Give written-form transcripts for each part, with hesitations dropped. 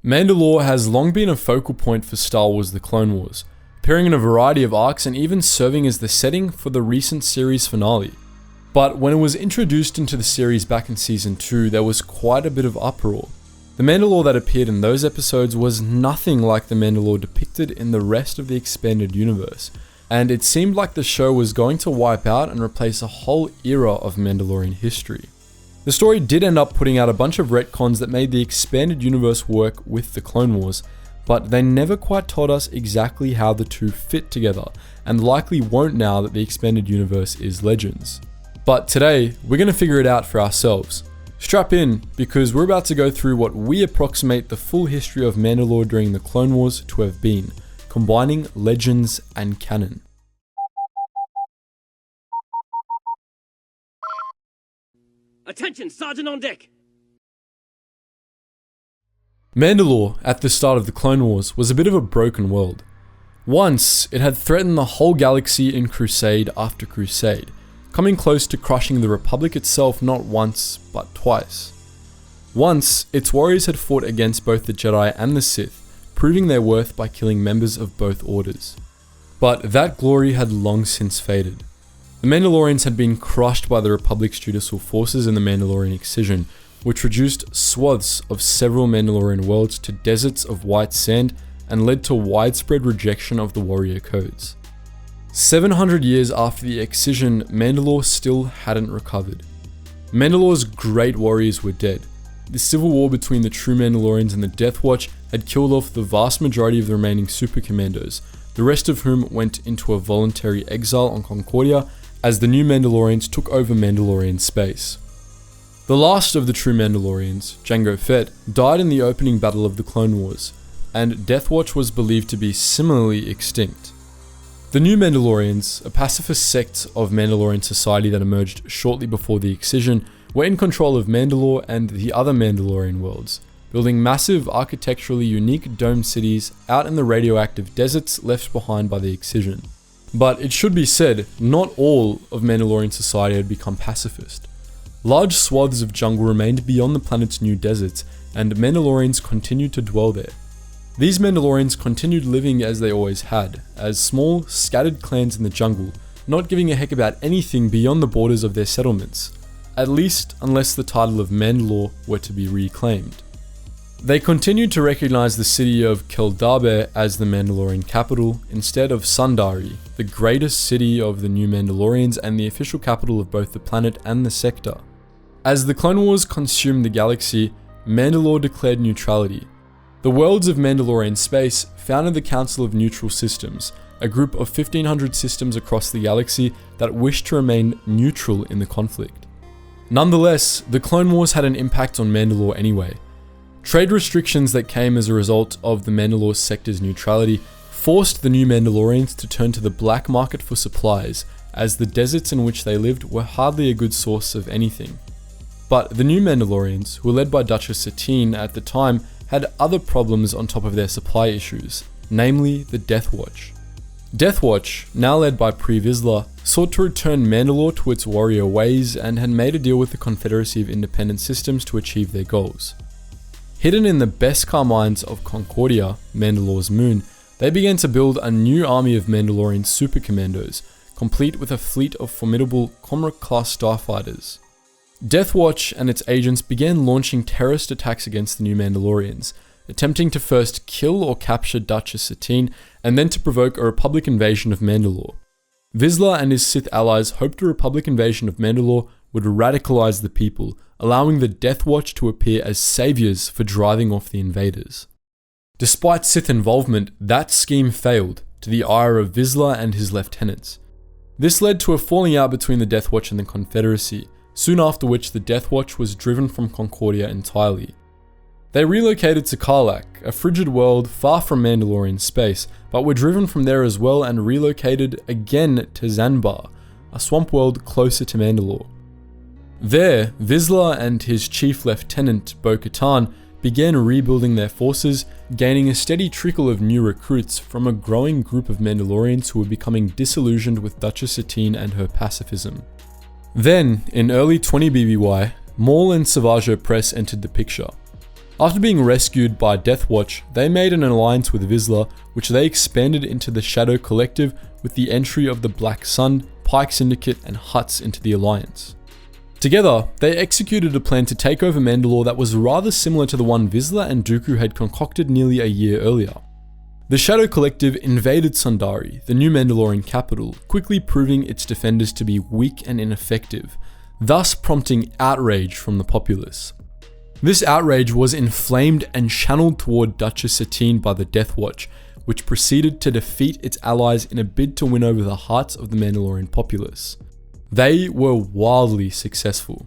Mandalore has long been a focal point for Star Wars: The Clone Wars, appearing in a variety of arcs and even serving as the setting for the recent series finale. But when it was introduced into the series back in Season 2, there was quite a bit of uproar. The Mandalore that appeared in those episodes was nothing like the Mandalore depicted in the rest of the expanded universe, and it seemed like the show was going to wipe out and replace a whole era of Mandalorian history. The story did end up putting out a bunch of retcons that made the expanded universe work with the Clone Wars, but they never quite told us exactly how the two fit together, and likely won't now that the expanded universe is Legends. But today, we're going to figure it out for ourselves. Strap in, because we're about to go through what we approximate the full history of Mandalore during the Clone Wars to have been, combining Legends and Canon. Attention, Sergeant on deck! Mandalore, at the start of the Clone Wars, was a bit of a broken world. Once, it had threatened the whole galaxy in crusade after crusade, coming close to crushing the Republic itself not once, but twice. Once, its warriors had fought against both the Jedi and the Sith, proving their worth by killing members of both orders. But that glory had long since faded. The Mandalorians had been crushed by the Republic's judicial forces in the Mandalorian Excision, which reduced swaths of several Mandalorian worlds to deserts of white sand and led to widespread rejection of the warrior codes. 700 years after the Excision, Mandalore still hadn't recovered. Mandalore's great warriors were dead. The civil war between the true Mandalorians and the Death Watch had killed off the vast majority of the remaining super commandos, the rest of whom went into a voluntary exile on Concordia as the new Mandalorians took over Mandalorian space. The last of the true Mandalorians, Jango Fett, died in the opening battle of the Clone Wars, and Death Watch was believed to be similarly extinct. The new Mandalorians, a pacifist sect of Mandalorian society that emerged shortly before the Excision, were in control of Mandalore and the other Mandalorian worlds, building massive architecturally unique domed cities out in the radioactive deserts left behind by the Excision. But it should be said, not all of Mandalorian society had become pacifist. Large swaths of jungle remained beyond the planet's new deserts, and Mandalorians continued to dwell there. These Mandalorians continued living as they always had, as small, scattered clans in the jungle, not giving a heck about anything beyond the borders of their settlements, at least unless the title of Mandalore were to be reclaimed. They continued to recognize the city of Keldabe as the Mandalorian capital, instead of Sundari, the greatest city of the new Mandalorians and the official capital of both the planet and the sector. As the Clone Wars consumed the galaxy, Mandalore declared neutrality. The worlds of Mandalorian space founded the Council of Neutral Systems, a group of 1,500 systems across the galaxy that wished to remain neutral in the conflict. Nonetheless, the Clone Wars had an impact on Mandalore anyway. Trade restrictions that came as a result of the Mandalore sector's neutrality forced the new Mandalorians to turn to the black market for supplies, as the deserts in which they lived were hardly a good source of anything. But the new Mandalorians, who were led by Duchess Satine at the time, had other problems on top of their supply issues, namely the Death Watch. Death Watch, now led by Pre Vizsla, sought to return Mandalore to its warrior ways and had made a deal with the Confederacy of Independent Systems to achieve their goals. Hidden in the Beskar mines of Concordia, Mandalore's moon, they began to build a new army of Mandalorian super commandos, complete with a fleet of formidable Comrade-class starfighters. Death Watch and its agents began launching terrorist attacks against the new Mandalorians, attempting to first kill or capture Duchess Satine and then to provoke a Republic invasion of Mandalore. Vizsla and his Sith allies hoped a Republic invasion of Mandalore would radicalize the people, allowing the Death Watch to appear as saviors for driving off the invaders. Despite Sith involvement, that scheme failed, to the ire of Vizsla and his lieutenants. This led to a falling out between the Death Watch and the Confederacy, soon after which the Death Watch was driven from Concordia entirely. They relocated to Karlak, a frigid world far from Mandalorian space, but were driven from there as well and relocated again to Zanbar, a swamp world closer to Mandalore. There, Vizsla and his chief lieutenant, Bo-Katan, began rebuilding their forces, gaining a steady trickle of new recruits from a growing group of Mandalorians who were becoming disillusioned with Duchess Satine and her pacifism. Then, in early 20 BBY, Maul and Savage Opress entered the picture. After being rescued by Death Watch, they made an alliance with Vizsla, which they expanded into the Shadow Collective with the entry of the Black Sun, Pike Syndicate, and Hutts into the alliance. Together, they executed a plan to take over Mandalore that was rather similar to the one Vizsla and Dooku had concocted nearly a year earlier. The Shadow Collective invaded Sundari, the new Mandalorian capital, quickly proving its defenders to be weak and ineffective, thus prompting outrage from the populace. This outrage was inflamed and channeled toward Duchess Satine by the Death Watch, which proceeded to defeat its allies in a bid to win over the hearts of the Mandalorian populace. They were wildly successful.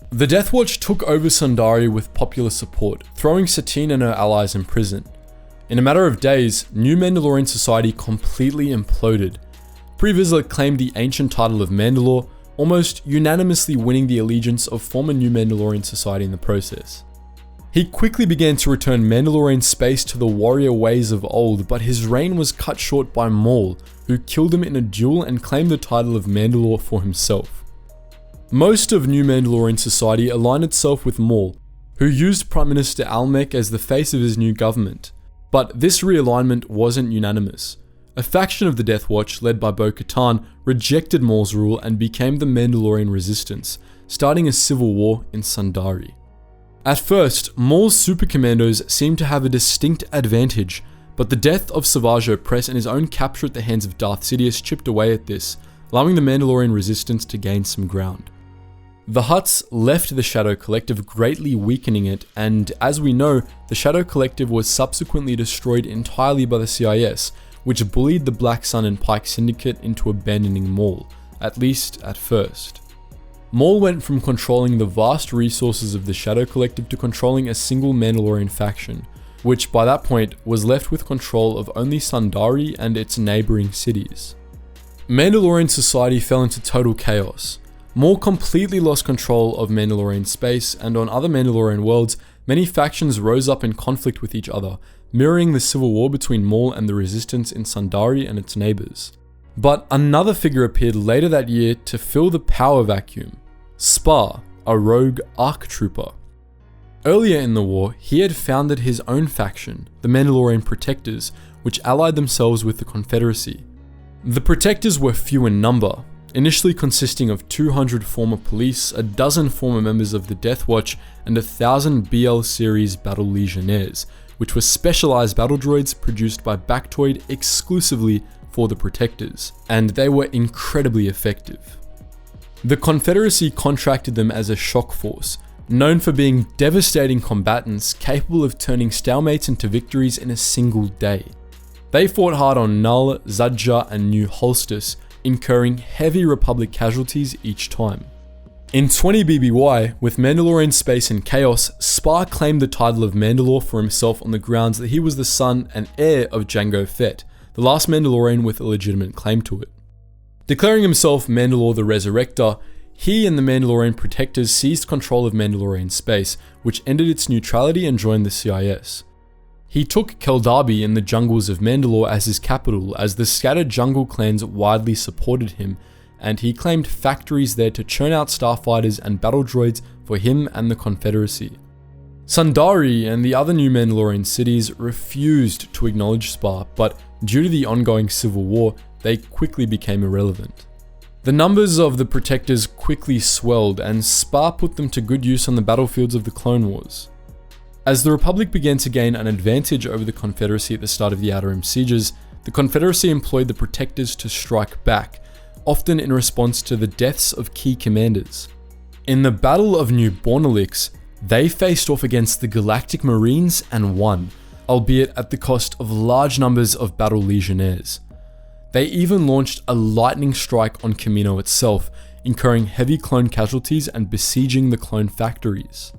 The Death Watch took over Sundari with popular support, throwing Satine and her allies in prison. In a matter of days, new Mandalorian society completely imploded. Pre-Vizsla claimed the ancient title of Mandalore, almost unanimously winning the allegiance of former New Mandalorian society in the process. He quickly began to return Mandalorian space to the warrior ways of old, but his reign was cut short by Maul, who killed him in a duel and claimed the title of Mandalore for himself. Most of New Mandalorian society aligned itself with Maul, who used Prime Minister Almec as the face of his new government. But this realignment wasn't unanimous. A faction of the Death Watch, led by Bo-Katan, rejected Maul's rule and became the Mandalorian Resistance, starting a civil war in Sundari. At first, Maul's super commandos seemed to have a distinct advantage, but the death of Savage Opress and his own capture at the hands of Darth Sidious chipped away at this, allowing the Mandalorian Resistance to gain some ground. The Hutts left the Shadow Collective, greatly weakening it, and as we know, the Shadow Collective was subsequently destroyed entirely by the CIS, which bullied the Black Sun and Pike Syndicate into abandoning Maul, at least at first. Maul went from controlling the vast resources of the Shadow Collective to controlling a single Mandalorian faction, which by that point was left with control of only Sundari and its neighbouring cities. Mandalorian society fell into total chaos. Maul completely lost control of Mandalorian space, and on other Mandalorian worlds, many factions rose up in conflict with each other, mirroring the civil war between Maul and the Resistance in Sundari and its neighbours. But another figure appeared later that year to fill the power vacuum: Spar, a rogue ARC trooper. Earlier in the war, he had founded his own faction, the Mandalorian Protectors, which allied themselves with the Confederacy. The Protectors were few in number, initially consisting of 200 former police, a dozen former members of the Death Watch, and 1,000 BL series Battle Legionnaires, which were specialized battle droids produced by Bactoid exclusively for the Protectors, and they were incredibly effective. The Confederacy contracted them as a shock force, known for being devastating combatants capable of turning stalemates into victories in a single day. They fought hard on Null, Zadja, and New Holstis, incurring heavy Republic casualties each time. In 20 BBY, with Mandalorian space in chaos, Spar claimed the title of Mandalore for himself on the grounds that he was the son and heir of Jango Fett, the last Mandalorian with a legitimate claim to it. Declaring himself Mandalore the Resurrector, he and the Mandalorian Protectors seized control of Mandalorian space, which ended its neutrality and joined the CIS. He took Keldabi in the jungles of Mandalore as his capital, as the scattered jungle clans widely supported him, and he claimed factories there to churn out starfighters and battle droids for him and the Confederacy. Sundari and the other new Mandalorian cities refused to acknowledge Spar, but due to the ongoing civil war, they quickly became irrelevant. The numbers of the Protectors quickly swelled, and Spar put them to good use on the battlefields of the Clone Wars. As the Republic began to gain an advantage over the Confederacy at the start of the Outer Rim sieges, the Confederacy employed the Protectors to strike back, often in response to the deaths of key commanders. In the Battle of New Bornalix, they faced off against the Galactic Marines and won, albeit at the cost of large numbers of Battle Legionnaires. They even launched a lightning strike on Kamino itself, incurring heavy clone casualties and besieging the clone factories.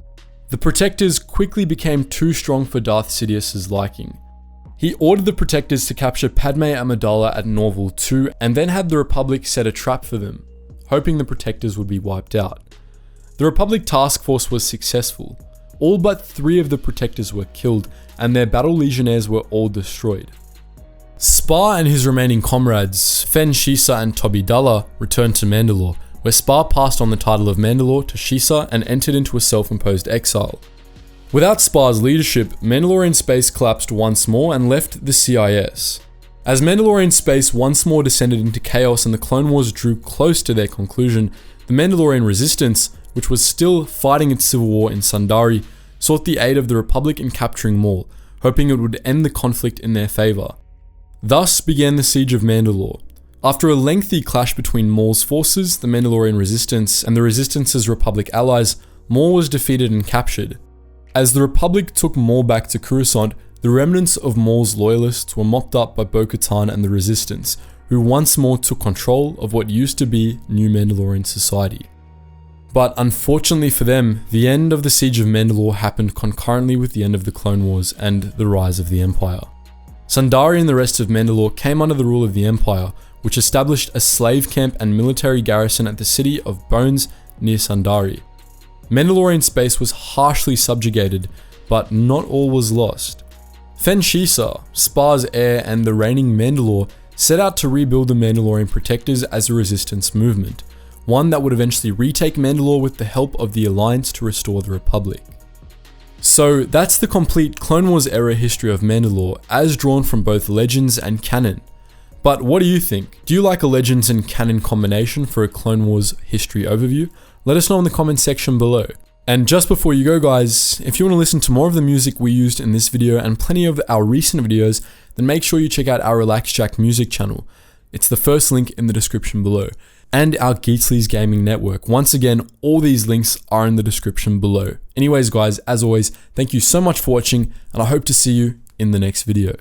The Protectors quickly became too strong for Darth Sidious's liking. He ordered the Protectors to capture Padme Amidala at Norval II, and then had the Republic set a trap for them, hoping the Protectors would be wiped out. The Republic task force was successful. All but 3 of the Protectors were killed, and their Battle Legionnaires were all destroyed. Spar and his remaining comrades, Fen Shisa and Toby Dalla, returned to Mandalore, where Spar passed on the title of Mandalore to Shisa and entered into a self-imposed exile. Without Spar's leadership, Mandalorian space collapsed once more and left the CIS. As Mandalorian space once more descended into chaos and the Clone Wars drew close to their conclusion, the Mandalorian resistance, which was still fighting its civil war in Sundari, sought the aid of the Republic in capturing Maul, hoping it would end the conflict in their favour. Thus began the Siege of Mandalore. After a lengthy clash between Maul's forces, the Mandalorian resistance, and the Resistance's Republic allies, Maul was defeated and captured. As the Republic took Maul back to Coruscant, the remnants of Maul's loyalists were mopped up by Bo-Katan and the Resistance, who once more took control of what used to be New Mandalorian society. But unfortunately for them, the end of the Siege of Mandalore happened concurrently with the end of the Clone Wars and the rise of the Empire. Sundari and the rest of Mandalore came under the rule of the Empire, which established a slave camp and military garrison at the city of Bones near Sundari. Mandalorian space was harshly subjugated, but not all was lost. Fen Shisa, Spar's heir and the reigning Mandalore, set out to rebuild the Mandalorian protectors as a resistance movement, one that would eventually retake Mandalore with the help of the Alliance to restore the Republic. So that's the complete Clone Wars era history of Mandalore, as drawn from both Legends and Canon. But what do you think? Do you like a Legends and Canon combination for a Clone Wars history overview? Let us know in the comment section below. And just before you go guys, if you want to listen to more of the music we used in this video and plenty of our recent videos, then make sure you check out our Relax Jack music channel. It's the first link in the description below. And our Geetsly's gaming network. Once again, all these links are in the description below. Anyways guys, as always, thank you so much for watching and I hope to see you in the next video.